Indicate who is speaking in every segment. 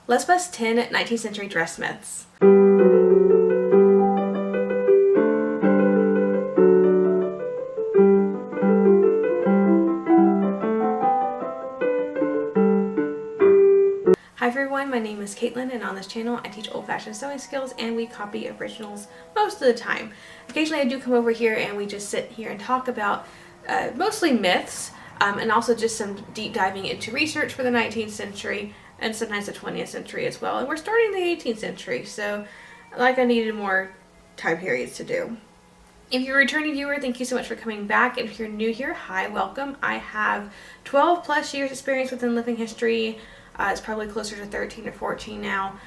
Speaker 1: Let's bust 10 19th century dress myths. Hi everyone, my name is Caitlin, and on this channel I teach old-fashioned sewing skills and we copy originals most of the time. Occasionally I do come over here and we just sit here and talk about mostly myths and also just some deep diving into research for the 19th century and sometimes the 20th century as well. And we're starting the 18th century, so like I needed more time periods to do. If you're a returning viewer, thank you so much for coming back. And if you're new here, hi, welcome. I have 12 plus years experience within living history. It's probably closer to 13 or 14 now.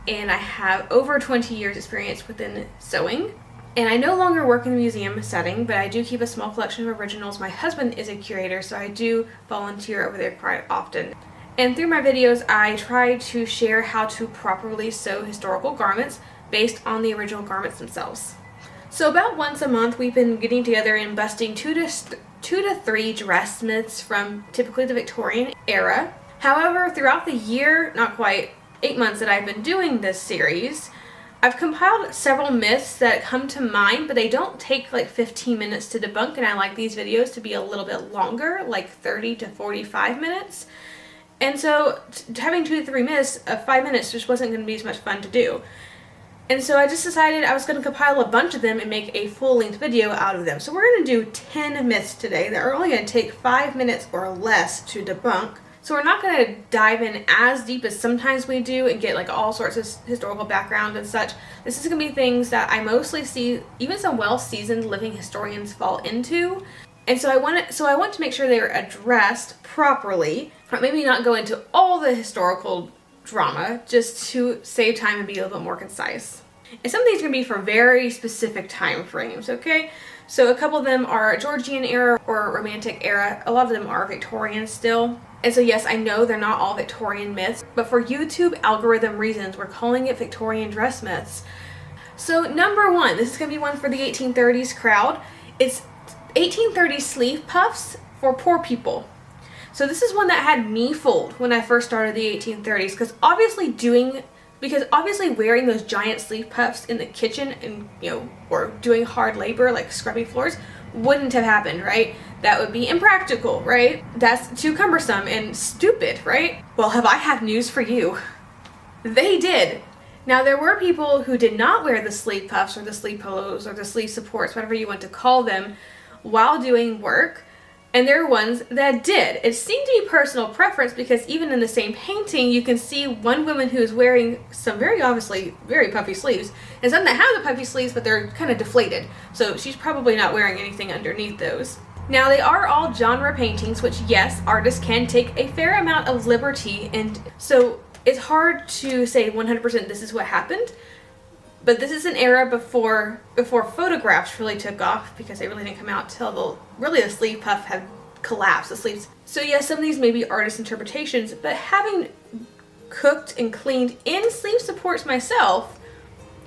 Speaker 1: And I have over 20 years experience within sewing. And I no longer work in the museum setting, but I do keep a small collection of originals. My husband is a curator, so I do volunteer over there quite often. And through my videos, I try to share how to properly sew historical garments based on the original garments themselves. So about once a month, we've been getting together and busting two to three dress myths from typically the Victorian era. However, throughout the year, not quite 8 months that I've been doing this series, I've compiled several myths that come to mind, but they don't take like 15 minutes to debunk, and I like these videos to be a little bit longer, like 30 to 45 minutes. And so having 2 to 3 myths of 5 minutes just wasn't going to be as much fun to do. And so I just decided I was going to compile a bunch of them and make a full-length video out of them. So we're going to do 10 myths today that are only going to take 5 minutes or less to debunk. So we're not going to dive in as deep as sometimes we do and get like all sorts of historical background and such. This is going to be things that I mostly see even some well-seasoned living historians fall into. And so I want to make sure they are addressed properly, but maybe not go into all the historical drama, just to save time and be a little bit more concise. And some of these are going to be for very specific time frames, okay? So a couple of them are Georgian era or Romantic era. A lot of them are Victorian still. And so yes, I know they're not all Victorian myths, but for YouTube algorithm reasons, we're calling it Victorian dress myths. So number one, this is going to be one for the 1830s crowd. It's 1830s sleeve puffs for poor people. So this is one that had me fooled when I first started the 1830s, because obviously wearing those giant sleeve puffs in the kitchen and, or doing hard labor like scrubbing floors wouldn't have happened, right? That would be impractical, right? That's too cumbersome and stupid, right? Well, I have news for you. They did. Now, there were people who did not wear the sleeve puffs or the sleeve pillows or the sleeve supports, whatever you want to call them, while doing work. And there are ones that did. It seemed to be personal preference, because even in the same painting, you can see one woman who is wearing some very obviously very puffy sleeves, and some that have the puffy sleeves, but they're kind of deflated. So she's probably not wearing anything underneath those. Now, they are all genre paintings, which yes, artists can take a fair amount of liberty, and so it's hard to say 100% this is what happened. But this is an era before photographs really took off, because they really didn't come out till the sleeve puff had collapsed, the sleeves. So yes, some of these may be artist interpretations, but having cooked and cleaned in sleeve supports myself,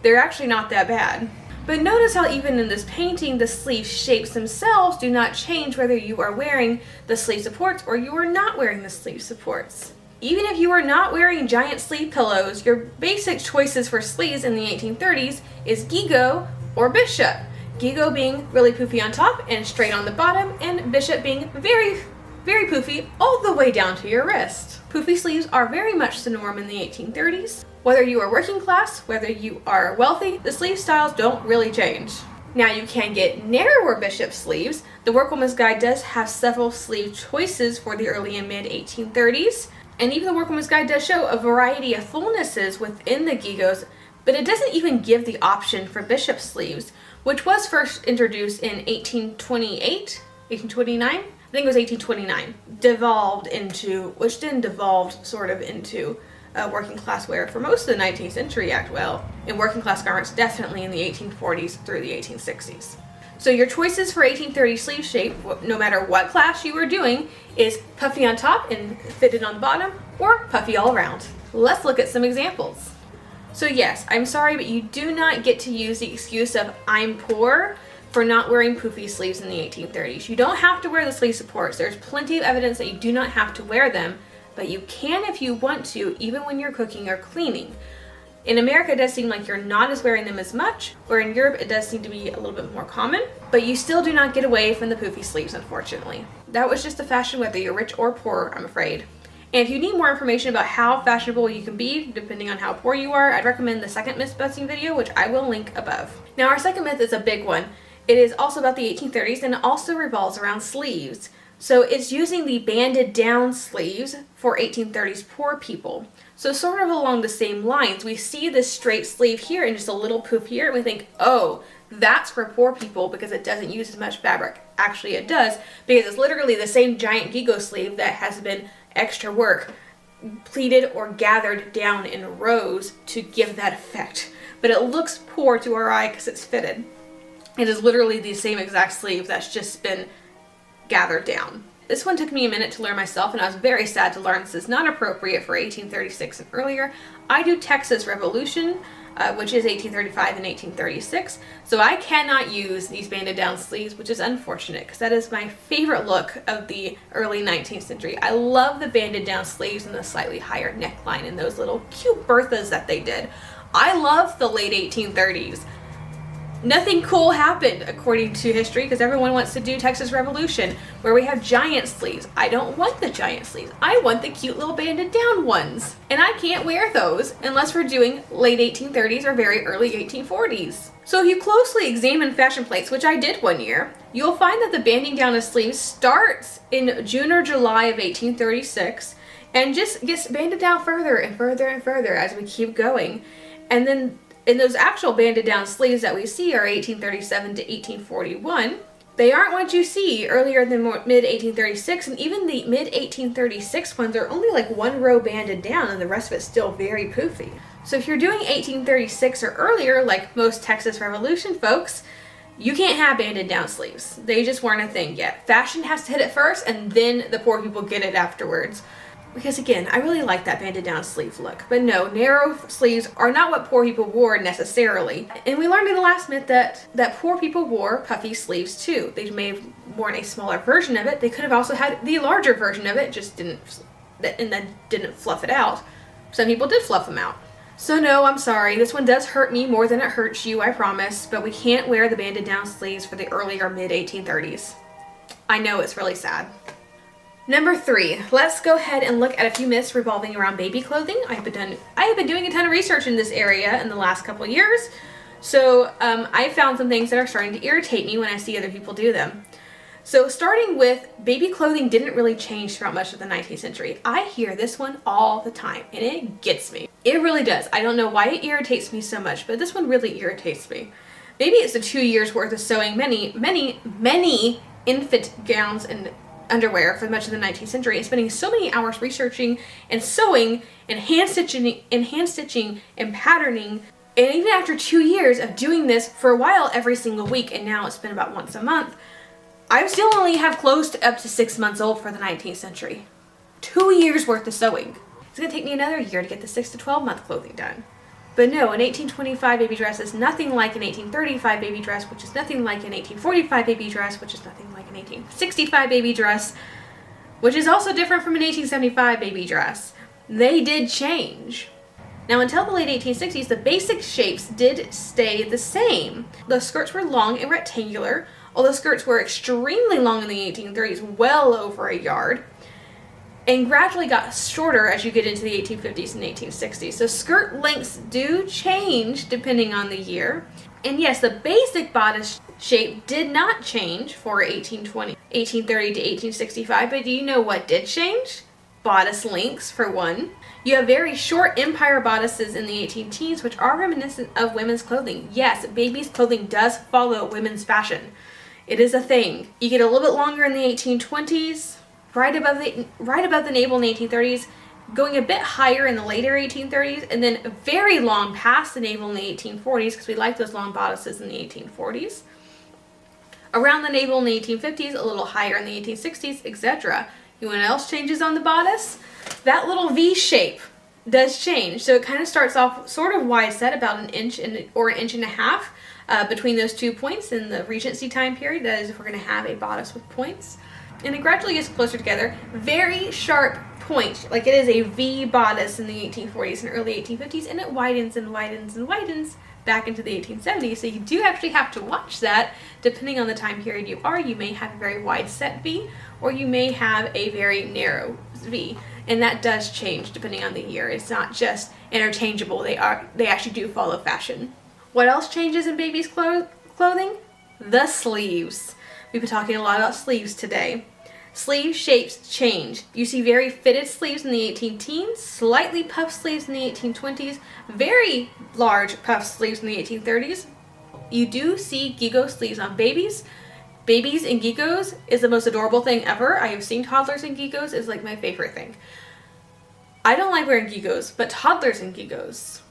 Speaker 1: they're actually not that bad. But notice how even in this painting, the sleeve shapes themselves do not change whether you are wearing the sleeve supports or you are not wearing the sleeve supports. Even if you are not wearing giant sleeve pillows, your basic choices for sleeves in the 1830s is gigot or bishop. Gigot being really poofy on top and straight on the bottom, and bishop being very, very poofy all the way down to your wrist. Poofy sleeves are very much the norm in the 1830s. Whether you are working class, whether you are wealthy, the sleeve styles don't really change. Now, you can get narrower bishop sleeves. The Workwoman's Guide does have several sleeve choices for the early and mid 1830s. And even the Workwoman's Guide does show a variety of fullnesses within the gigots, but it doesn't even give the option for bishop sleeves, which was first introduced in 1828, 1829? I think it was 1829. Which then devolved sort of into working class wear for most of the 19th century in working class garments, definitely in the 1840s through the 1860s. So your choices for 1830 sleeve shape, no matter what class you are doing, is puffy on top and fitted on the bottom, or puffy all around. Let's look at some examples. So yes, I'm sorry, but you do not get to use the excuse of I'm poor for not wearing poofy sleeves in the 1830s. You don't have to wear the sleeve supports. There's plenty of evidence that you do not have to wear them. but you can if you want to, even when you're cooking or cleaning. In America, it does seem like you're not as wearing them as much, where in Europe, it does seem to be a little bit more common, but you still do not get away from the poofy sleeves, unfortunately. That was just the fashion whether you're rich or poor, I'm afraid. And if you need more information about how fashionable you can be, depending on how poor you are, I'd recommend the second myth busting video, which I will link above. Now, our second myth is a big one. It is also about the 1830s and it also revolves around sleeves. So it's using the banded down sleeves for 1830s poor people. So sort of along the same lines, we see this straight sleeve here and just a little poof here, and we think, oh, that's for poor people because it doesn't use as much fabric. Actually, it does, because it's literally the same giant gigo sleeve that has been extra work pleated or gathered down in rows to give that effect. But it looks poor to our eye because it's fitted. It is literally the same exact sleeve that's just been gathered down. This one took me a minute to learn myself, and I was very sad to learn this is not appropriate for 1836 and earlier. I do Texas Revolution, which is 1835 and 1836, so I cannot use these banded down sleeves, which is unfortunate because that is my favorite look of the early 19th century. I love the banded down sleeves and the slightly higher neckline and those little cute berthas that they did. I love the late 1830s. Nothing cool happened according to history because everyone wants to do Texas Revolution where we have giant sleeves. I don't want the giant sleeves. I want the cute little banded down ones. And I can't wear those unless we're doing late 1830s or very early 1840s. So if you closely examine fashion plates, which I did one year, you'll find that the banding down of sleeves starts in June or July of 1836 and just gets banded down further and further and further as we keep going. And then in those actual banded down sleeves that we see are 1837 to 1841. They aren't what you see earlier than mid 1836, and even the mid 1836 ones are only like one row banded down and the rest of it's still very poofy. So if you're doing 1836 or earlier, like most Texas Revolution folks, you can't have banded down sleeves. They just weren't a thing yet. Fashion has to hit it first and then the poor people get it afterwards. Because again, I really like that banded down sleeve look. But no, narrow sleeves are not what poor people wore necessarily. And we learned in the last myth that poor people wore puffy sleeves too. They may have worn a smaller version of it. They could have also had the larger version of it, just didn't fluff it out. Some people did fluff them out. So no, I'm sorry. This one does hurt me more than it hurts you, I promise. But we can't wear the banded down sleeves for the early or mid 1830s. I know, it's really sad. Number 3, let's go ahead and look at a few myths revolving around baby clothing. I have been doing a ton of research in this area in the last couple of years, so I found some things that are starting to irritate me when I see other people do them. So starting with, baby clothing didn't really change throughout much of the 19th century. I hear this one all the time, and it gets me. It really does. I don't know why it irritates me so much, but this one really irritates me. Maybe it's the 2 years worth of sewing many infant gowns and underwear for much of the 19th century and spending so many hours researching and sewing and hand stitching and patterning. And even after 2 years of doing this for a while every single week, and now it's been about once a month, I still only have clothes up to 6 months old for the 19th century. 2 years worth of sewing. It's gonna take me another year to get the 6 to 12 month clothing done. But no, an 1825 baby dress is nothing like an 1835 baby dress, which is nothing like an 1845 baby dress, which is nothing like an 1865 baby dress, which is also different from an 1875 baby dress. They did change. Now, until the late 1860s, the basic shapes did stay the same. The skirts were long and rectangular, although skirts were extremely long in the 1830s, well over a yard, and gradually got shorter as you get into the 1850s and 1860s. So skirt lengths do change depending on the year. And yes, the basic bodice shape did not change for 1830 to 1865, but do you know what did change? Bodice lengths, for one. You have very short empire bodices in the 18 teens, which are reminiscent of women's clothing. Yes, babies' clothing does follow women's fashion. It is a thing. You get a little bit longer in the 1820s, right above the navel in the 1830s, going a bit higher in the later 1830s, and then very long past the navel in the 1840s, because we like those long bodices in the 1840s. Around the navel in the 1850s, a little higher in the 1860s, etc. You know what else changes on the bodice? That little V shape does change. So it kind of starts off sort of wide set, about an inch or an inch and a half between those 2 points in the Regency time period. That is if we're going to have a bodice with points. And it gradually gets closer together. Very sharp point, like it is a V bodice in the 1840s and early 1850s, and it widens and widens and widens back into the 1870s. So you do actually have to watch that. Depending on the time period you are, you may have a very wide set V, or you may have a very narrow V. And that does change depending on the year. It's not just interchangeable. They actually do follow fashion. What else changes in babies' clothing? The sleeves. We've been talking a lot about sleeves today. Sleeve shapes change. You see very fitted sleeves in the 18-teens, slightly puffed sleeves in the 1820s, very large puffed sleeves in the 1830s. You do see gigot sleeves on babies. Babies in gigos is the most adorable thing ever. I have seen toddlers in gigos. It's like my favorite thing. I don't like wearing gigos, but toddlers in gigos,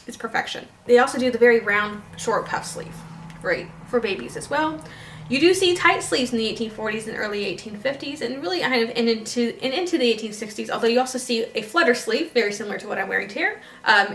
Speaker 1: it's perfection. They also do the very round, short puff sleeve, right, for babies as well. You do see tight sleeves in the 1840s and early 1850s, and really kind of into the 1860s, although you also see a flutter sleeve, very similar to what I'm wearing here,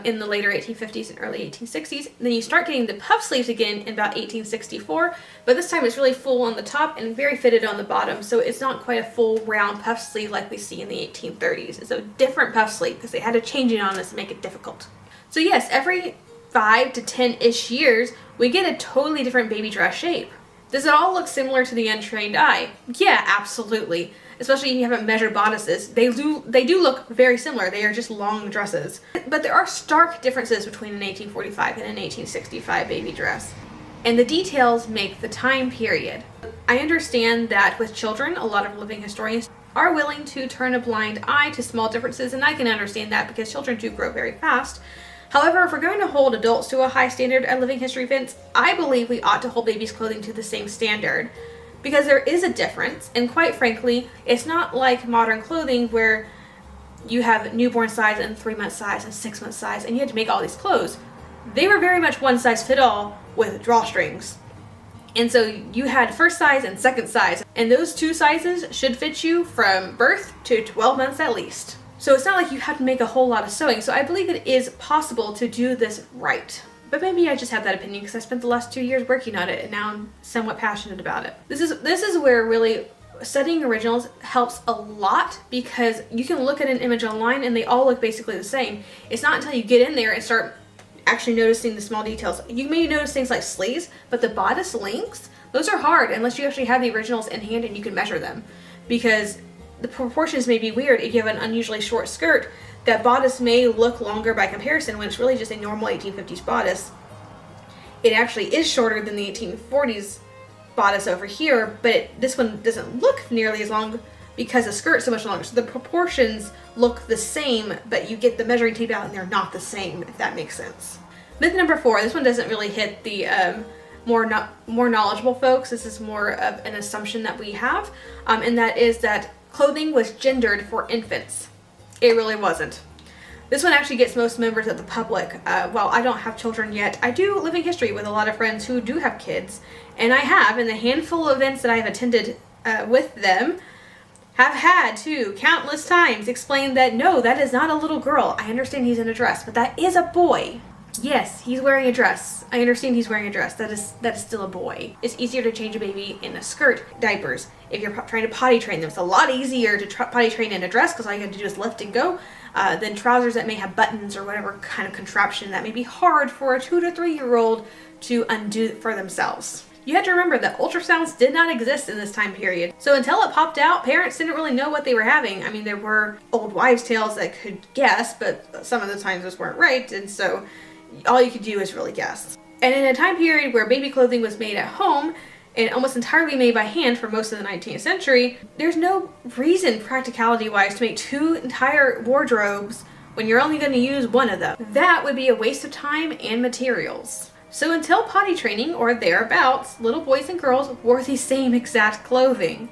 Speaker 1: in the later 1850s and early 1860s. And then you start getting the puff sleeves again in about 1864, but this time it's really full on the top and very fitted on the bottom, so it's not quite a full round puff sleeve like we see in the 1830s. It's a different puff sleeve because they had to change it on us to make it difficult. So yes, every 5 to 10-ish years, we get a totally different baby dress shape. Does it all look similar to the untrained eye? Yeah, absolutely. Especially if you haven't measured bodices. They do look very similar. They are just long dresses. But there are stark differences between an 1845 and an 1865 baby dress. And the details make the time period. I understand that with children, a lot of living historians are willing to turn a blind eye to small differences, and I can understand that because children do grow very fast. However, if we're going to hold adults to a high standard at living history events, I believe we ought to hold babies' clothing to the same standard. Because there is a difference, and quite frankly, it's not like modern clothing where you have newborn size and 3-month size and 6-month size, and you had to make all these clothes. They were very much one size fit all with drawstrings. And so you had first size and second size, and those two sizes should fit you from birth to 12 months at least. So it's not like you have to make a whole lot of sewing. So I believe it is possible to do this right. But maybe I just have that opinion because I spent the last 2 years working on it and now I'm somewhat passionate about it. This is where really studying originals helps a lot because you can look at an image online and they all look basically the same. It's not until you get in there and start actually noticing the small details. You may notice things like sleeves, but the bodice lengths, those are hard unless you actually have the originals in hand and you can measure them. Because the proportions may be weird. If you have an unusually short skirt, that bodice may look longer by comparison when it's really just a normal 1850s bodice. It actually is shorter than the 1840s bodice over here, but this one doesn't look nearly as long because the skirt's so much longer. So the proportions look the same, but you get the measuring tape out and they're not the same, if that makes sense. Myth number 4, this one doesn't really hit the more knowledgeable folks. This is more of an assumption that we have, and that is that clothing was gendered for infants. It really wasn't. This one actually gets most members of the public. While I don't have children yet, I do live in history with a lot of friends who do have kids, and I have, in the handful of events that I have attended with them, have had to countless times explain that no, that is not a little girl. I understand he's in a dress, but that is a boy. Yes, he's wearing a dress. I understand he's wearing a dress. That is still a boy. It's easier to change a baby in a skirt, diapers. If you're trying to potty train them, it's a lot easier to potty train in a dress because all you have to do is lift and go than trousers that may have buttons or whatever kind of contraption that may be hard for a 2 to 3 year old to undo for themselves. You have to remember that ultrasounds did not exist in this time period. So until it popped out, parents didn't really know what they were having. I mean, there were old wives' tales that could guess, but some of the times those weren't right, and so all you could do is really guess. And in a time period where baby clothing was made at home and almost entirely made by hand for most of the 19th century, there's no reason practicality-wise to make 2 entire wardrobes when you're only going to use one of them. That would be a waste of time and materials. So until potty training or thereabouts, little boys and girls wore the same exact clothing.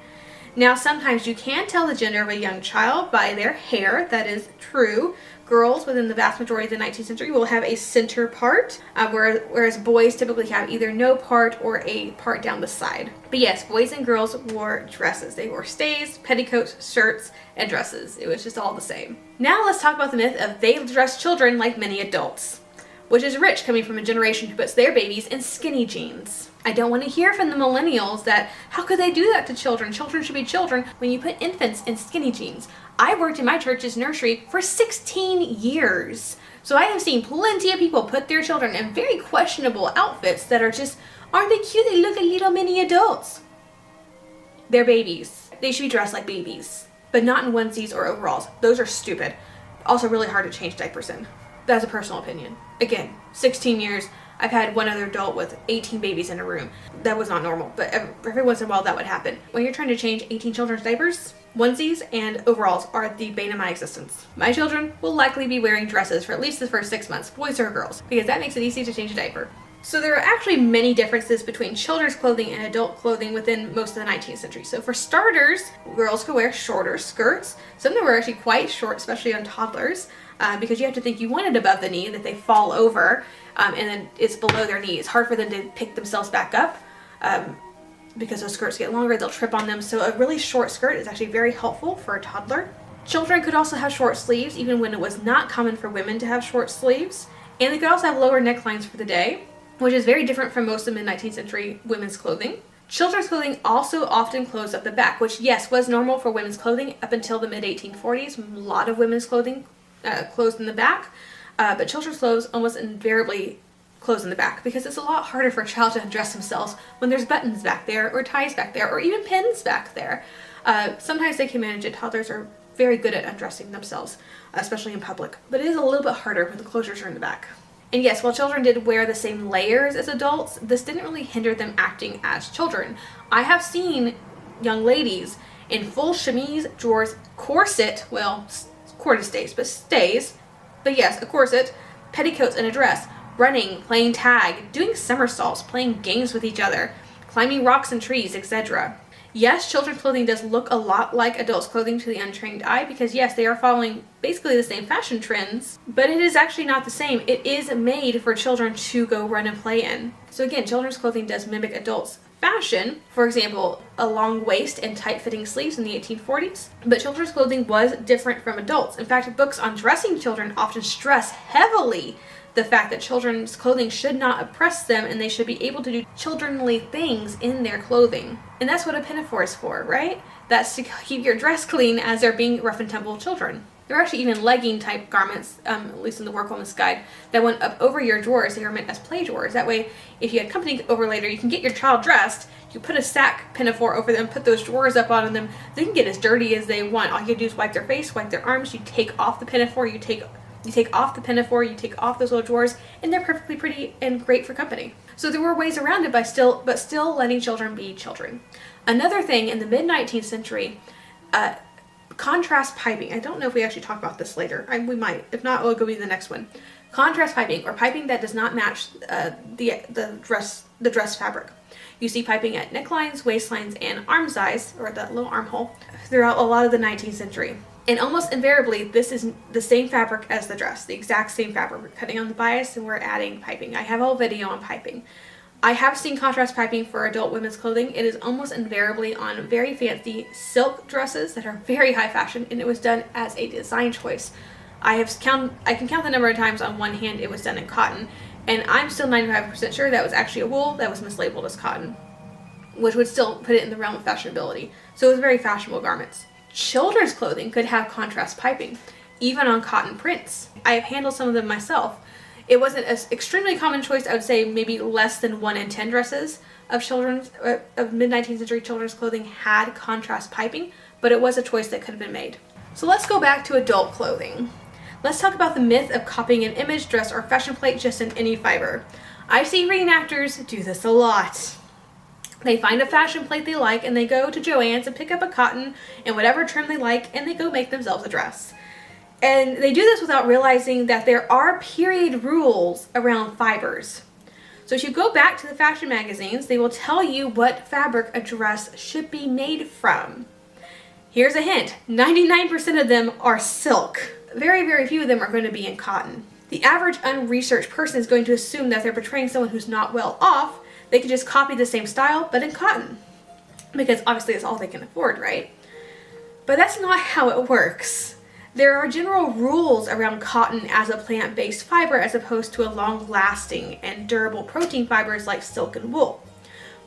Speaker 1: Now sometimes you can tell the gender of a young child by their hair, that is true. Girls within the vast majority of the 19th century will have a center part, whereas boys typically have either no part or a part down the side. But yes, boys and girls wore dresses. They wore stays, petticoats, shirts, and dresses. It was just all the same. Now let's talk about the myth of they dress children like many adults, which is rich coming from a generation who puts their babies in skinny jeans. I don't want to hear from the millennials that, how could they do that to children? Children should be children when you put infants in skinny jeans. I worked in my church's nursery for 16 years. So I have seen plenty of people put their children in very questionable outfits that are just, aren't they cute? They look like little mini adults. They're babies. They should be dressed like babies, but not in onesies or overalls. Those are stupid. Also really hard to change diapers in. That's a personal opinion. Again, 16 years. I've had one other adult with 18 babies in a room. That was not normal, but every once in a while that would happen. When you're trying to change 18 children's diapers, onesies and overalls are the bane of my existence. My children will likely be wearing dresses for at least the first 6 months, boys or girls, because that makes it easy to change a diaper. So there are actually many differences between children's clothing and adult clothing within most of the 19th century. So for starters, girls could wear shorter skirts. Some of them were actually quite short, especially on toddlers, because you have to think you want it above the knee, that they fall over, and then it's below their knee. It's hard for them to pick themselves back up because those skirts get longer, they'll trip on them. So a really short skirt is actually very helpful for a toddler. Children could also have short sleeves, even when it was not common for women to have short sleeves. And they could also have lower necklines for the day, which is very different from most of mid-19th century women's clothing. Children's clothing also often closed up the back, which yes, was normal for women's clothing up until the mid-1840s. A lot of women's clothing closed in the back, but children's clothes almost invariably close in the back because it's a lot harder for a child to undress themselves when there's buttons back there or ties back there or even pins back there. Sometimes they can manage it. Toddlers are very good at undressing themselves, especially in public, but it is a little bit harder when the closures are in the back. And yes, while children did wear the same layers as adults, this didn't really hinder them acting as children. I have seen young ladies in full chemise, drawers, corset, well, corset stays, but yes, a corset, petticoats and a dress, running, playing tag, doing somersaults, playing games with each other, climbing rocks and trees, etc. Yes, children's clothing does look a lot like adults' clothing to the untrained eye because yes, they are following basically the same fashion trends, but it is actually not the same. It is made for children to go run and play in. So again, children's clothing does mimic adults' fashion. For example, a long waist and tight-fitting sleeves in the 1840s, but children's clothing was different from adults. In fact, books on dressing children often stress heavily the fact that children's clothing should not oppress them and they should be able to do childrenly things in their clothing. And that's what a pinafore is for, right? That's to keep your dress clean as they're being rough and tumble children. There are actually even legging type garments, at least in the Workwoman's Guide, that went up over your drawers. They were meant as play drawers. That way, if you had company over later, you can get your child dressed, you put a sack pinafore over them, put those drawers up on them, they can get as dirty as they want. All you do is wipe their face, wipe their arms, you take off the pinafore, you take off the pinafore, you take off those little drawers, and they're perfectly pretty and great for company. So there were ways around it but still letting children be children. Another thing in the mid-19th century, contrast piping. I don't know if we actually talk about this later. We might. If not, it'll go be the next one. Contrast piping, or piping that does not match the dress fabric. You see piping at necklines, waistlines, and arm size, or that little armhole, throughout a lot of the 19th century. And almost invariably, this is the same fabric as the dress, the exact same fabric. We're cutting on the bias and we're adding piping. I have a whole video on piping. I have seen contrast piping for adult women's clothing. It is almost invariably on very fancy silk dresses that are very high fashion, and it was done as a design choice. I can count the number of times on one hand it was done in cotton, and I'm still 95% sure that was actually a wool that was mislabeled as cotton, which would still put it in the realm of fashionability. So it was very fashionable garments. Children's clothing could have contrast piping, even on cotton prints. I have handled some of them myself. It wasn't an extremely common choice. I would say maybe less than 1 in 10 dresses of mid-19th century children's clothing had contrast piping, but it was a choice that could have been made. So let's go back to adult clothing. Let's talk about the myth of copying an image, dress, or fashion plate just in any fiber. I see reenactors do this a lot. They find a fashion plate they like and they go to Joann's and pick up a cotton and whatever trim they like and they go make themselves a dress. And they do this without realizing that there are period rules around fibers. So if you go back to the fashion magazines, they will tell you what fabric a dress should be made from. Here's a hint, 99% of them are silk. Very, very few of them are going to be in cotton. The average unresearched person is going to assume that they're portraying someone who's not well off. They could just copy the same style, but in cotton. Because obviously it's all they can afford, right? But that's not how it works. There are general rules around cotton as a plant-based fiber as opposed to a long-lasting and durable protein fibers like silk and wool.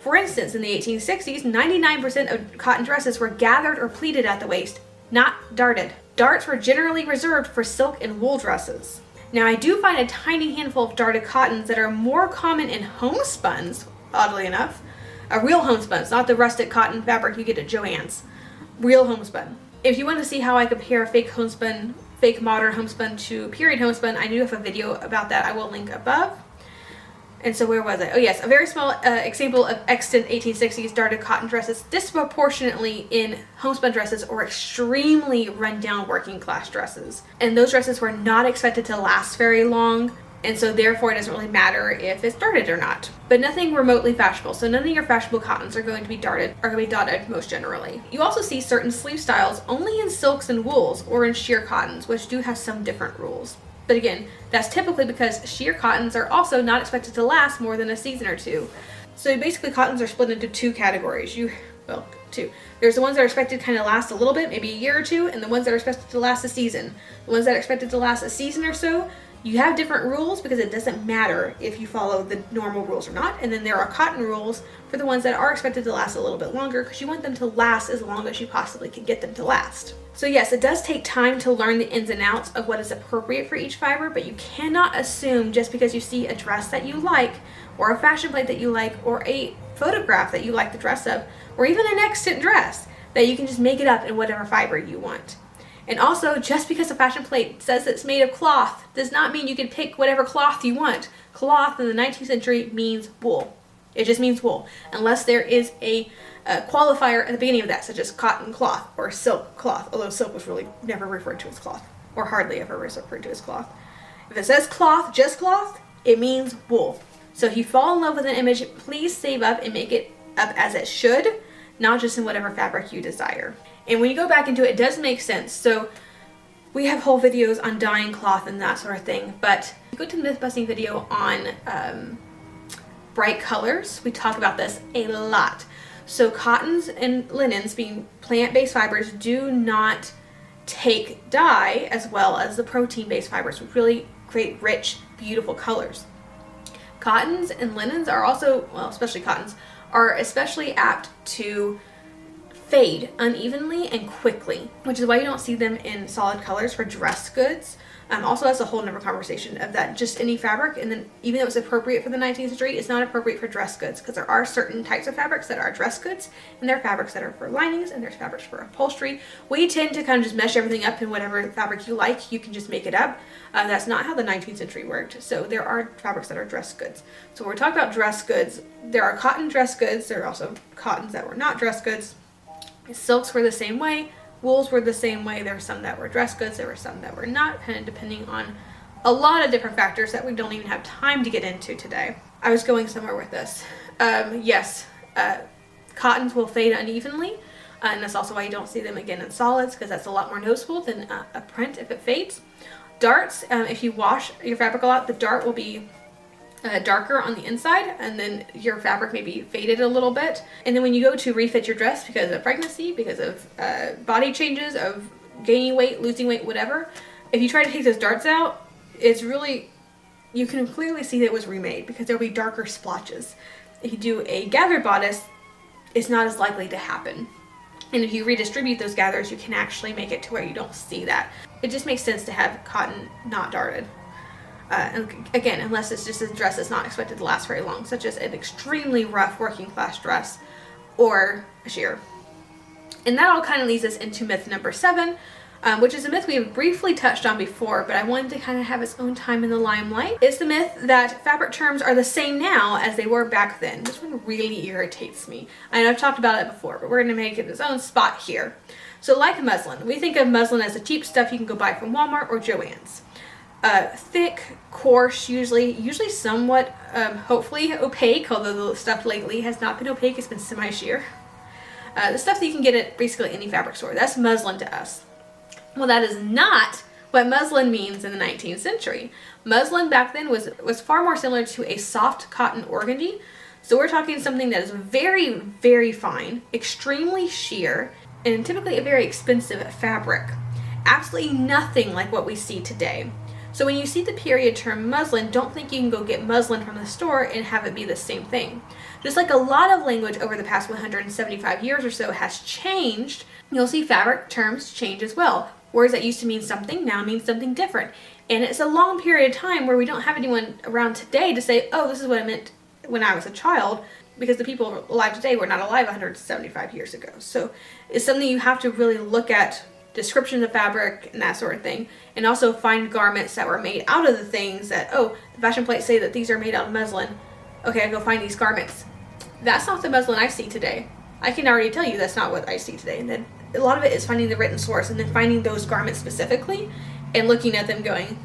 Speaker 1: For instance, in the 1860s, 99% of cotton dresses were gathered or pleated at the waist, not darted. Darts were generally reserved for silk and wool dresses. Now, I do find a tiny handful of darted cottons that are more common in homespuns, oddly enough. Real homespuns, not the rustic cotton fabric you get at Joann's. Real homespun. If you want to see how I compare fake homespun, fake modern homespun to period homespun, I do have a video about that I will link above. And so where was I? Oh yes, a very small example of extant 1860s darted cotton dresses disproportionately in homespun dresses or extremely run-down working class dresses. And those dresses were not expected to last very long, and so therefore it doesn't really matter if it's darted or not. But nothing remotely fashionable, so none of your fashionable cottons are going to be dotted most generally. You also see certain sleeve styles only in silks and wools or in sheer cottons, which do have some different rules. But again, that's typically because sheer cottons are also not expected to last more than a season or two. So basically cottons are split into two categories. Two. There's the ones that are expected to kind of last a little bit, maybe a year or two, and the ones that are expected to last a season. The ones that are expected to last a season or so, you have different rules because it doesn't matter if you follow the normal rules or not. And then there are cotton rules for the ones that are expected to last a little bit longer because you want them to last as long as you possibly can get them to last. So yes, it does take time to learn the ins and outs of what is appropriate for each fiber, but you cannot assume just because you see a dress that you like, or a fashion plate that you like, or a photograph that you like the dress of, or even an extant dress, that you can just make it up in whatever fiber you want. And also, just because a fashion plate says it's made of cloth does not mean you can pick whatever cloth you want. Cloth in the 19th century means wool. It just means wool, unless there is a qualifier at the beginning of that, such as cotton cloth or silk cloth, although silk was really never referred to as cloth, or hardly ever referred to as cloth. If it says cloth, just cloth, it means wool. So if you fall in love with an image, please save up and make it up as it should, not just in whatever fabric you desire. And when you go back into it, it does make sense. So we have whole videos on dyeing cloth and that sort of thing, but go to the myth busting video on bright colors. We talk about this a lot. So cottons and linens, being plant-based fibers, do not take dye as well as the protein-based fibers, which really create rich, beautiful colors. Cottons and linens are also, well, especially cottons, are especially apt to fade unevenly and quickly, which is why you don't see them in solid colors for dress goods. Also, that's a whole nother conversation of that, just any fabric, and then even though it's appropriate for the 19th century, it's not appropriate for dress goods, because there are certain types of fabrics that are dress goods, and there are fabrics that are for linings, and there's fabrics for upholstery. We tend to kind of just mesh everything up in whatever fabric you like. You can just make it up. That's not how the 19th century worked. So there are fabrics that are dress goods. So when we're talking about dress goods, there are cotton dress goods. There are also cottons that were not dress goods. Silks were the same way. Wools were the same way. There were some that were dress goods. There were some that were not, kind of depending on a lot of different factors that we don't even have time to get into today. I was going somewhere with this. Yes, cottons will fade unevenly, and that's also why you don't see them again in solids, because that's a lot more noticeable than a print if it fades. Darts, if you wash your fabric a lot, the dart will be darker on the inside, and then your fabric may be faded a little bit. And then when you go to refit your dress because of pregnancy, because of body changes, of gaining weight, losing weight, whatever, if you try to take those darts out, it's really, you can clearly see that it was remade because there'll be darker splotches. If you do a gathered bodice, it's not as likely to happen. And if you redistribute those gathers, you can actually make it to where you don't see that. It just makes sense to have cotton not darted. And again, unless it's just a dress that's not expected to last very long, such as an extremely rough working class dress or a sheer. And that all kind of leads us into myth number 7, which is a myth we have briefly touched on before, but I wanted to kind of have its own time in the limelight. It's the myth that fabric terms are the same now as they were back then. This one really irritates me. I know I've talked about it before, but we're going to make it its own spot here. So like muslin, we think of muslin as the cheap stuff you can go buy from Walmart or Joann's. Thick, coarse, usually somewhat, hopefully opaque, although the stuff lately has not been opaque, it's been semi-sheer. The stuff that you can get at basically any fabric store, that's muslin to us. Well, that is not what muslin means in the 19th century. Muslin back then was far more similar to a soft cotton organdy. So we're talking something that is very, very fine, extremely sheer, and typically a very expensive fabric. Absolutely nothing like what we see today. So when you see the period term muslin, don't think you can go get muslin from the store and have it be the same thing. Just like a lot of language over the past 175 years or so has changed, you'll see fabric terms change as well. Words that used to mean something now mean something different. And it's a long period of time where we don't have anyone around today to say, oh, this is what it meant when I was a child, because the people alive today were not alive 175 years ago. So it's something you have to really look at, description of fabric and that sort of thing, and also find garments that were made out of the things that, oh, the fashion plates say that these are made out of muslin. Okay, I go find these garments. That's not the muslin I see today. I can already tell you that's not what I see today. And then a lot of it is finding the written source and then finding those garments specifically and looking at them going,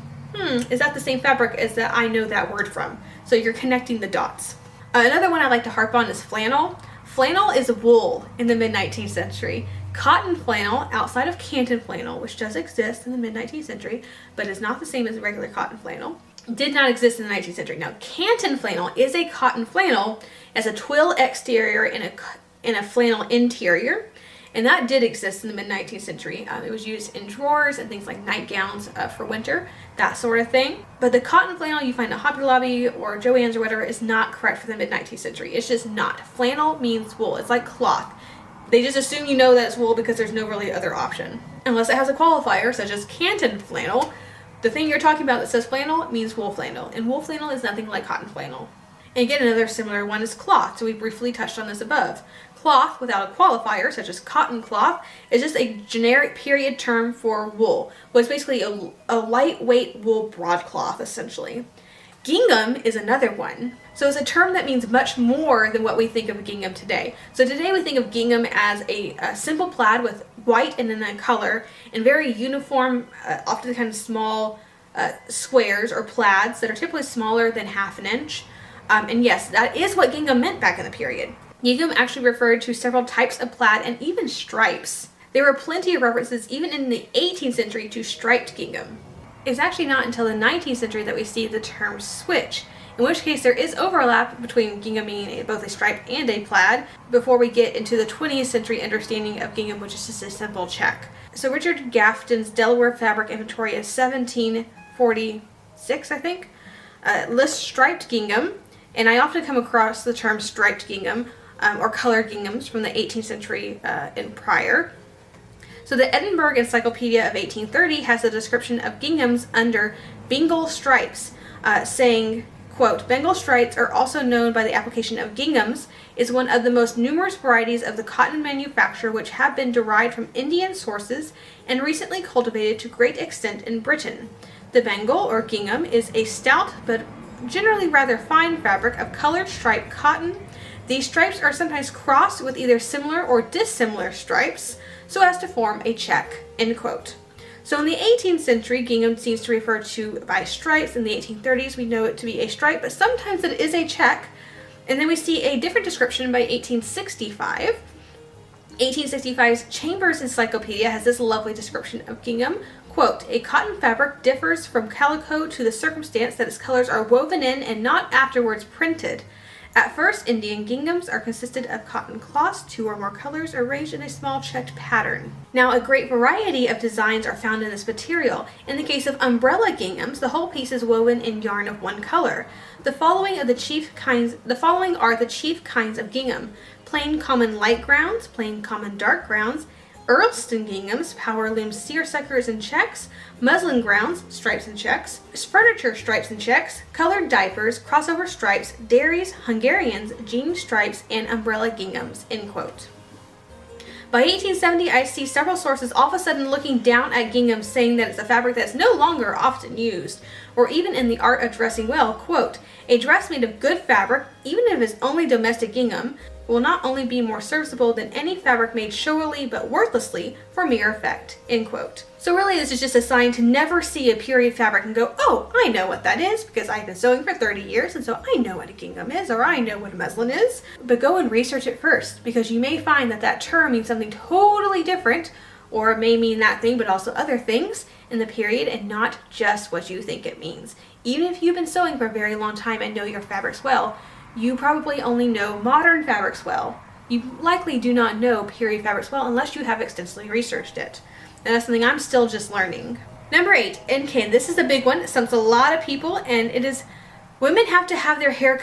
Speaker 1: is that the same fabric as that I know that word from? So you're connecting the dots. Another one I like to harp on is flannel. Flannel is wool in the mid-19th century. Cotton flannel, outside of canton flannel, which does exist in the mid-19th century, but is not the same as regular cotton flannel, did not exist in the 19th century. Now, canton flannel is a cotton flannel as a twill exterior and a flannel interior, and that did exist in the mid-19th century. It was used in drawers and things like nightgowns for winter, that sort of thing. But the cotton flannel you find at Hobby Lobby or Joann's or whatever is not correct for the mid-19th century. It's just not. Flannel means wool. It's like cloth. They just assume you know that it's wool because there's no really other option. Unless it has a qualifier, such as canton flannel. The thing you're talking about that says flannel means wool flannel, and wool flannel is nothing like cotton flannel. And again, another similar one is cloth, so we briefly touched on this above. Cloth without a qualifier, such as cotton cloth, is just a generic period term for wool. Well, it's basically a lightweight wool broadcloth, essentially. Gingham is another one. So it's a term that means much more than what we think of gingham today. So today we think of gingham as a simple plaid with white and then a color and very uniform, often kind of small squares or plaids that are typically smaller than half an inch. And yes, that is what gingham meant back in the period. Gingham actually referred to several types of plaid and even stripes. There were plenty of references even in the 18th century to striped gingham. It's actually not until the 19th century that we see the term switch, in which case there is overlap between gingham meaning both a stripe and a plaid before we get into the 20th century understanding of gingham, which is just a simple check. So Richard Gafton's Delaware Fabric Inventory of 1746, I think, lists striped gingham, and I often come across the term striped gingham or colored ginghams from the 18th century and prior. So the Edinburgh Encyclopedia of 1830 has a description of ginghams under Bengal stripes, saying, quote, Bengal stripes are also known by the application of ginghams, is one of the most numerous varieties of the cotton manufacture which have been derived from Indian sources and recently cultivated to great extent in Britain. The Bengal or gingham is a stout but generally rather fine fabric of colored striped cotton. These stripes are sometimes crossed with either similar or dissimilar stripes so as to form a check, end quote. So in the 18th century, gingham seems to refer to by stripes. In the 1830s, we know it to be a stripe, but sometimes it is a check. And then we see a different description by 1865. 1865's Chambers Encyclopedia has this lovely description of gingham. Quote, a cotton fabric differs from calico to the circumstance that its colors are woven in and not afterwards printed. At first, Indian ginghams are consisted of cotton cloths, 2 or more colors arranged in a small checked pattern. Now, a great variety of designs are found in this material. In the case of umbrella ginghams, the whole piece is woven in yarn of one color. The following are the chief kinds of gingham: plain common light grounds, plain common dark grounds, Earlston ginghams, power looms, seersuckers and checks, muslin grounds, stripes and checks, furniture stripes and checks, colored diapers, crossover stripes, dairies, Hungarians, jean stripes, and umbrella ginghams, end quote. By 1870, I see several sources all of a sudden looking down at gingham, saying that it's a fabric that's no longer often used, or even in the art of dressing well, quote, a dress made of good fabric, even if it's only domestic gingham, will not only be more serviceable than any fabric made showily but worthlessly for mere effect, end quote. So really this is just a sign to never see a period fabric and go, oh, I know what that is because I've been sewing for 30 years and so I know what a gingham is or I know what a muslin is. But go and research it first, because you may find that that term means something totally different, or it may mean that thing but also other things in the period and not just what you think it means. Even if you've been sewing for a very long time and know your fabrics well, you probably only know modern fabrics well. You likely do not know period fabrics well unless you have extensively researched it. And that's something I'm still just learning. Number 8, NKIN. This is a big one. It stumps a lot of people, and it is women have to have their hair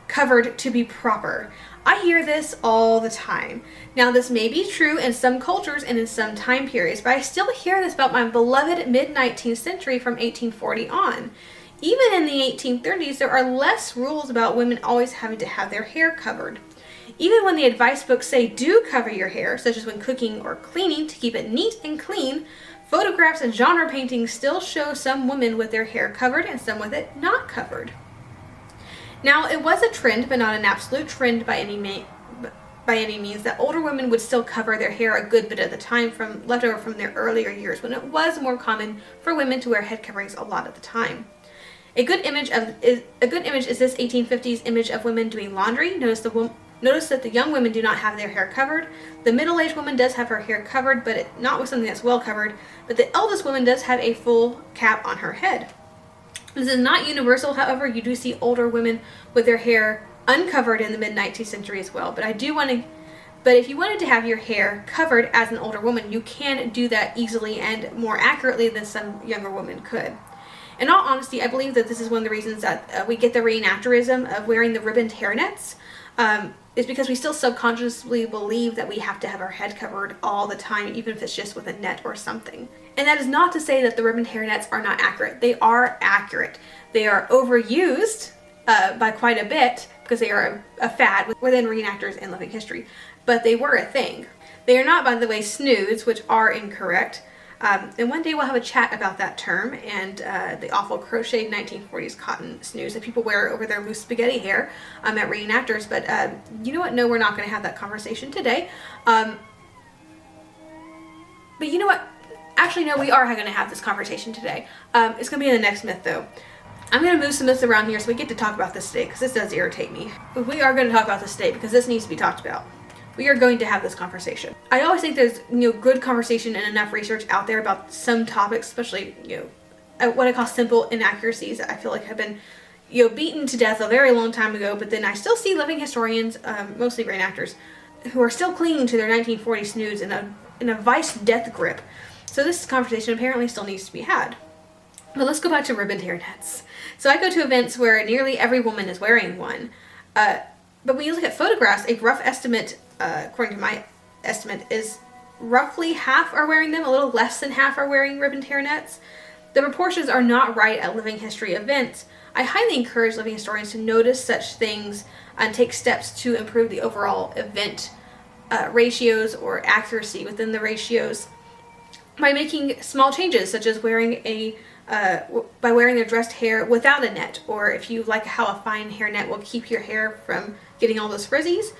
Speaker 1: covered to be proper. I hear this all the time. Now, this may be true in some cultures and in some time periods, but I still hear this about my beloved mid-19th century from 1840 on. Even in the 1830s, there are less rules about women always having to have their hair covered. Even when the advice books say do cover your hair, such as when cooking or cleaning to keep it neat and clean, photographs and genre paintings still show some women with their hair covered and some with it not covered. Now, it was a trend, but not an absolute trend by any means, that older women would still cover their hair a good bit of the time left over from their earlier years, when it was more common for women to wear head coverings a lot of the time. A good image is this 1850s image of women doing laundry. Notice that the young women do not have their hair covered. The middle-aged woman does have her hair covered, but not with something that's well covered. But the eldest woman does have a full cap on her head. This is not universal, however. You do see older women with their hair uncovered in the mid-19th century as well. But if you wanted to have your hair covered as an older woman, you can do that easily and more accurately than some younger women could. In all honesty, I believe that this is one of the reasons that we get the reenactorism of wearing the ribboned hairnets. Is because we still subconsciously believe that we have to have our head covered all the time, even if it's just with a net or something. And that is not to say that the ribboned hairnets are not accurate. They are accurate. They are overused by quite a bit because they are a fad within reenactors and living history. But they were a thing. They are not, by the way, snoods, which are incorrect. And one day we'll have a chat about that term and the awful crocheted 1940s cotton snooze that people wear over their loose spaghetti hair at reenactors. But you know what? No, we're not going to have that conversation today. But you know what? Actually, no, we are going to have this conversation today. It's going to be in the next myth, though. I'm going to move some myths around here so we get to talk about this today, because this does irritate me. But we are going to talk about this today because this needs to be talked about. We are going to have this conversation. I always think there's good conversation and enough research out there about some topics, especially what I call simple inaccuracies that I feel like have been beaten to death a very long time ago. But then I still see living historians, mostly reenactors, who are still clinging to their 1940 snoods in a vice death grip. So this conversation apparently still needs to be had. But let's go back to ribboned hairnets. So I go to events where nearly every woman is wearing one. But when you look at photographs, a rough estimate, according to my estimate, is roughly half are wearing them. A little less than half are wearing ribboned hairnets. The proportions are not right at living history events. I highly encourage living historians to notice such things and take steps to improve the overall event ratios or accuracy within the ratios by making small changes, such as wearing their dressed hair without a net, or if you like how a fine hairnet will keep your hair from getting all those frizzies,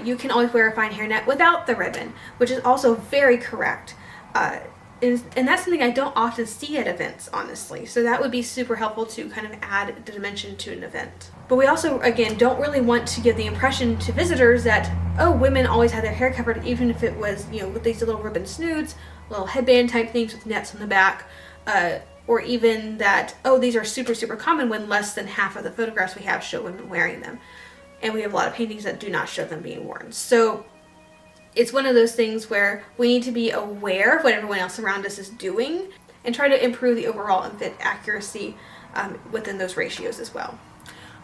Speaker 1: you can always wear a fine hairnet without the ribbon, which is also very correct. And that's something I don't often see at events, honestly. So that would be super helpful to kind of add the dimension to an event. But we also, again, don't really want to give the impression to visitors that, oh, women always had their hair covered, even if it was, with these little ribbon snoods, little headband type things with nets on the back, or even that, oh, these are super, super common when less than half of the photographs we have show women wearing them. And we have a lot of paintings that do not show them being worn. So it's one of those things where we need to be aware of what everyone else around us is doing and try to improve the overall event accuracy within those ratios as well.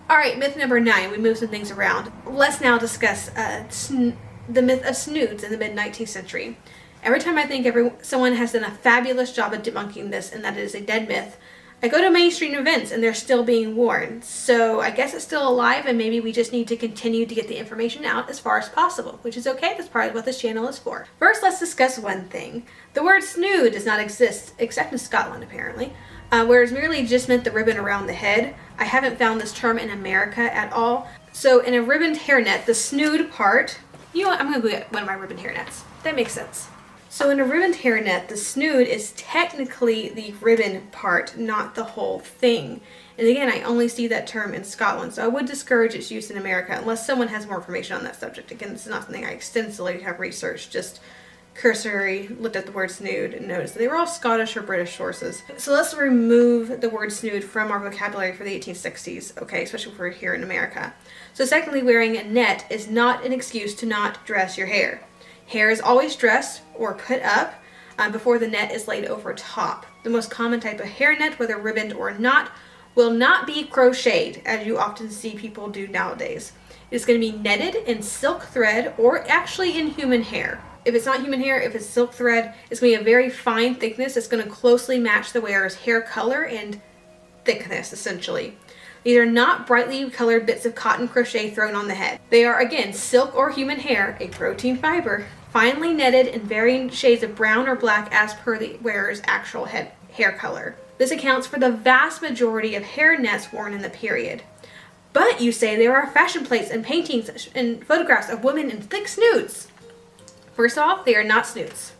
Speaker 1: All right, myth number 9. We move some things around. Let's now discuss the myth of snoods in the mid-19th century. Every time I think someone has done a fabulous job of debunking this and that it is a dead myth, I go to mainstream events and they're still being worn. So I guess it's still alive and maybe we just need to continue to get the information out as far as possible, which is okay. That's part of what this channel is for. First, let's discuss one thing. The word snood does not exist, except in Scotland apparently, where it's merely just meant the ribbon around the head. I haven't found this term in America at all. So in a ribboned hairnet, the snood part, you know what, I'm going to go get one of my ribboned hairnets. That makes sense. So in a ribboned hairnet, the snood is technically the ribbon part, not the whole thing. And again, I only see that term in Scotland, so I would discourage its use in America unless someone has more information on that subject. Again, this is not something I extensively have researched, just cursory looked at the word snood and noticed that they were all Scottish or British sources. So let's remove the word snood from our vocabulary for the 1860s, okay, especially if we're here in America. So secondly, wearing a net is not an excuse to not dress your hair. Hair is always dressed or put up before the net is laid over top. The most common type of hairnet, whether ribboned or not, will not be crocheted, as you often see people do nowadays. It's going to be netted in silk thread or actually in human hair. If it's not human hair, if it's silk thread, it's going to be a very fine thickness. It's going to closely match the wearer's hair color and thickness, essentially. These are not brightly colored bits of cotton crochet thrown on the head. They are, again, silk or human hair, a protein fiber, finely netted in varying shades of brown or black as per the wearer's actual hair color. This accounts for the vast majority of hair nets worn in the period. But you say there are fashion plates and paintings and photographs of women in thick snoods. First off, they are not snoods.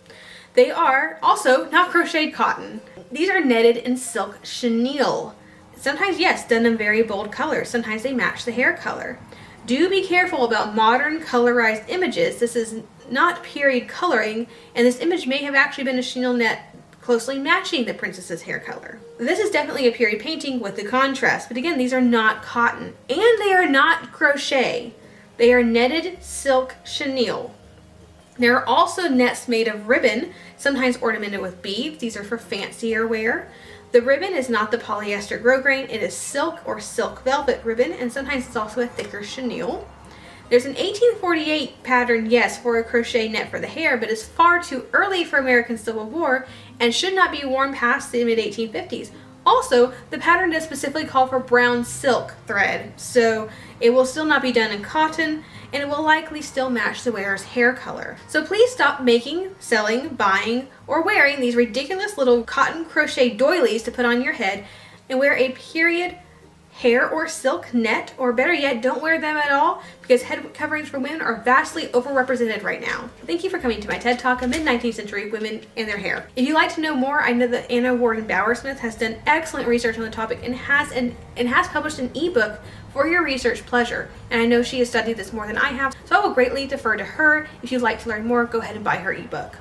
Speaker 1: They are also not crocheted cotton. These are netted in silk chenille. Sometimes, yes, done in very bold colors. Sometimes they match the hair color. Do be careful about modern colorized images. This is not period coloring, and this image may have actually been a chenille net closely matching the princess's hair color. This is definitely a period painting with the contrast, but again, these are not cotton, and they are not crochet. They are netted silk chenille. There are also nets made of ribbon, sometimes ornamented with beads. These are for fancier wear. The ribbon is not the polyester grosgrain. It is silk or silk velvet ribbon, and sometimes it's also a thicker chenille. There's an 1848 pattern, yes, for a crochet net for the hair, but it's far too early for American Civil War and should not be worn past the mid-1850s. Also, the pattern does specifically call for brown silk thread, so it will still not be done in cotton, and it will likely still match the wearer's hair color. So please stop making, selling, buying, or wearing these ridiculous little cotton crochet doilies to put on your head and wear a period hair or silk net, or better yet, don't wear them at all, because head coverings for women are vastly overrepresented right now. Thank you for coming to my TED Talk on mid-19th century women and their hair. If you'd like to know more, I know that Anna Warden Bowersmith has done excellent research on the topic and has published an ebook for your research pleasure. And I know she has studied this more than I have, so I will greatly defer to her. If you'd like to learn more, go ahead and buy her ebook.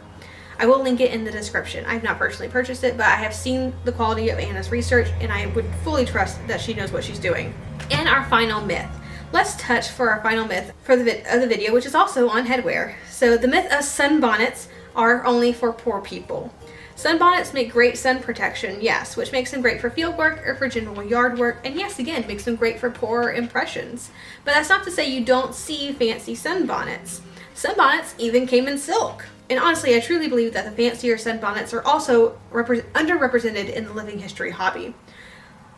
Speaker 1: I will link it in the description. I've not personally purchased it, but I have seen the quality of Anna's research, and I would fully trust that she knows what she's doing. And our final myth. Let's touch for our final myth for the video, which is also on headwear. So the myth of sunbonnets are only for poor people. Sunbonnets make great sun protection, yes, which makes them great for field work or for general yard work, and yes, again, makes them great for poorer impressions. But that's not to say you don't see fancy sunbonnets. Sunbonnets even came in silk. And honestly, I truly believe that the fancier sunbonnets are also underrepresented in the living history hobby.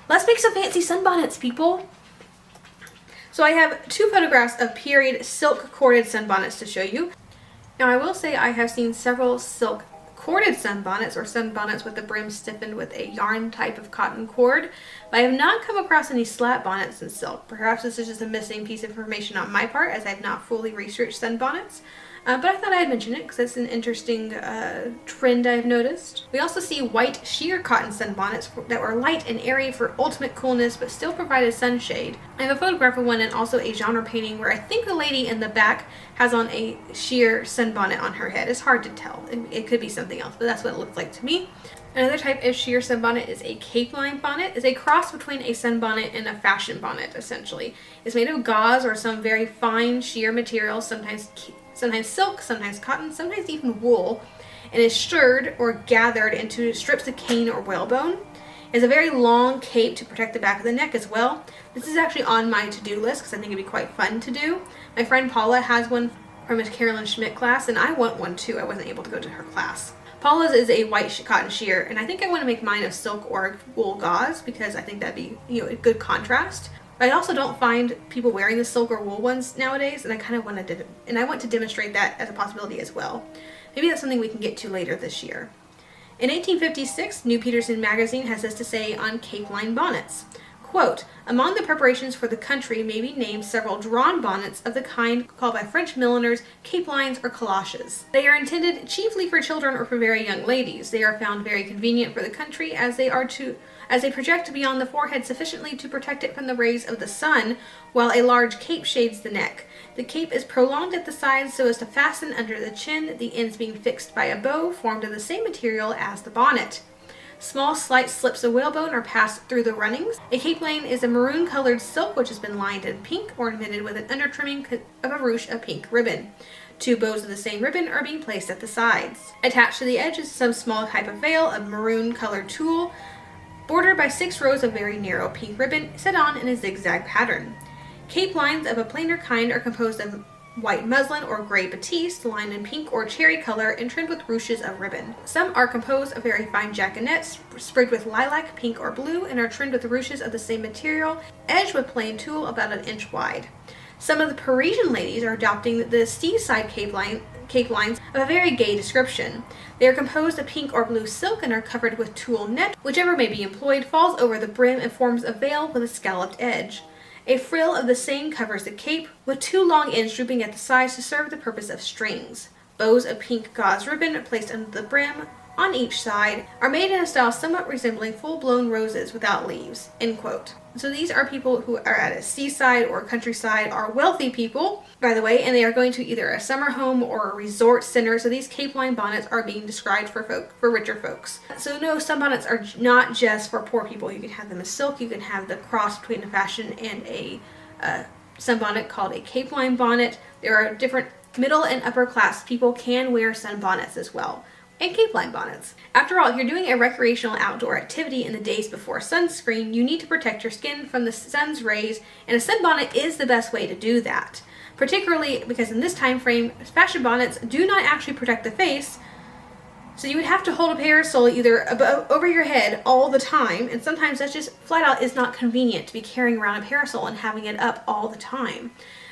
Speaker 1: Let's make some fancy sunbonnets, people! So I have two photographs of period silk corded sunbonnets to show you. Now I will say I have seen several silk corded sunbonnets, or sunbonnets with the brim stiffened with a yarn type of cotton cord, but I have not come across any slat bonnets in silk. Perhaps this is just a missing piece of information on my part, as I have not fully researched sunbonnets. But I thought I'd mention it because it's an interesting trend I've noticed. We also see white sheer cotton sunbonnets that were light and airy for ultimate coolness but still provided sunshade. I have a photograph of one and also a genre painting where I think the lady in the back has on a sheer sunbonnet on her head. It's hard to tell. It could be something else, but that's what it looks like to me. Another type of sheer sunbonnet is a cape line bonnet. It's a cross between a sunbonnet and a fashion bonnet, essentially. It's made of gauze or some very fine sheer material, sometimes silk, sometimes cotton, sometimes even wool, and is shirred or gathered into strips of cane or whalebone. It has a very long cape to protect the back of the neck as well. This is actually on my to-do list because I think it'd be quite fun to do. My friend Paula has one from his Carolyn Schmidt class, and I want one too. I wasn't able to go to her class. Paula's is a white cotton sheer, and I think I want to make mine of silk or wool gauze because I think that'd be, a good contrast. I also don't find people wearing the silk or wool ones nowadays, and I kind of want to demonstrate that as a possibility as well. Maybe that's something we can get to later this year. In 1856, New Peterson magazine has this to say on cape line bonnets. Quote, among the preparations for the country may be named several drawn bonnets of the kind called by French milliners cape lines or caloches. They are intended chiefly for children or for very young ladies. They are found very convenient for the country as they project beyond the forehead sufficiently to protect it from the rays of the sun, while a large cape shades the neck. The cape is prolonged at the sides so as to fasten under the chin, the ends being fixed by a bow formed of the same material as the bonnet. Small slight slips of whalebone are passed through the runnings. A cape line is a maroon-colored silk which has been lined in pink, ornamented with an undertrimming of a ruche of pink ribbon. Two bows of the same ribbon are being placed at the sides. Attached to the edge is some small type of veil of maroon-colored tulle, bordered by 6 rows of very narrow pink ribbon set on in a zigzag pattern. Cape lines of a plainer kind are composed of white muslin or gray batiste, lined in pink or cherry color and trimmed with ruches of ribbon. Some are composed of very fine jaconets, sprigged with lilac, pink, or blue, and are trimmed with ruches of the same material, edged with plain tulle about an inch wide. Some of the Parisian ladies are adopting the seaside cape lines of a very gay description. They are composed of pink or blue silk and are covered with tulle net. Whichever may be employed falls over the brim and forms a veil with a scalloped edge. A frill of the same covers the cape, with 2 long ends drooping at the sides to serve the purpose of strings. Bows of pink gauze ribbon placed under the brim on each side are made in a style somewhat resembling full-blown roses without leaves." End quote. So these are people who are at a seaside or countryside, are wealthy people, by the way, and they are going to either a summer home or a resort center. So these cape line bonnets are being described for richer folks. So no, sunbonnets are not just for poor people. You can have them as silk. You can have the cross between a fashion and a sunbonnet called a cape line bonnet. There are different middle and upper class people can wear sunbonnets as well, and cape line bonnets. After all, if you're doing a recreational outdoor activity in the days before sunscreen, you need to protect your skin from the sun's rays, and a sunbonnet is the best way to do that. Particularly because in this time frame, fashion bonnets do not actually protect the face, so you would have to hold a parasol either over your head all the time, and sometimes that's just flat out is not convenient to be carrying around a parasol and having it up all the time.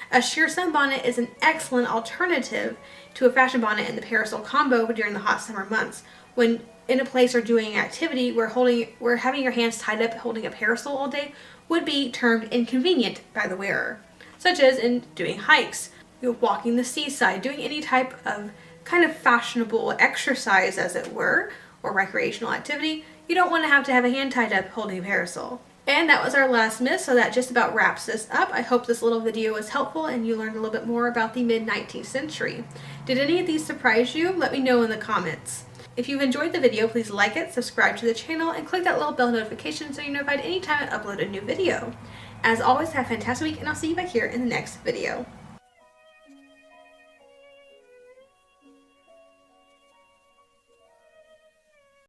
Speaker 1: A sheer sunbonnet is an excellent alternative to a fashion bonnet and the parasol combo during the hot summer months. When in a place or doing an activity where having your hands tied up holding a parasol all day would be termed inconvenient by the wearer, such as in doing hikes, walking the seaside, doing any type of kind of fashionable exercise, as it were, or recreational activity. You don't want to have a hand tied up holding a parasol. And that was our last myth, so that just about wraps this up. I hope this little video was helpful and you learned a little bit more about the mid-19th century. Did any of these surprise you? Let me know in the comments. If you've enjoyed the video, please like it, subscribe to the channel, and click that little bell notification so you're notified anytime I upload a new video. As always, have a fantastic week, and I'll see you back here in the next video.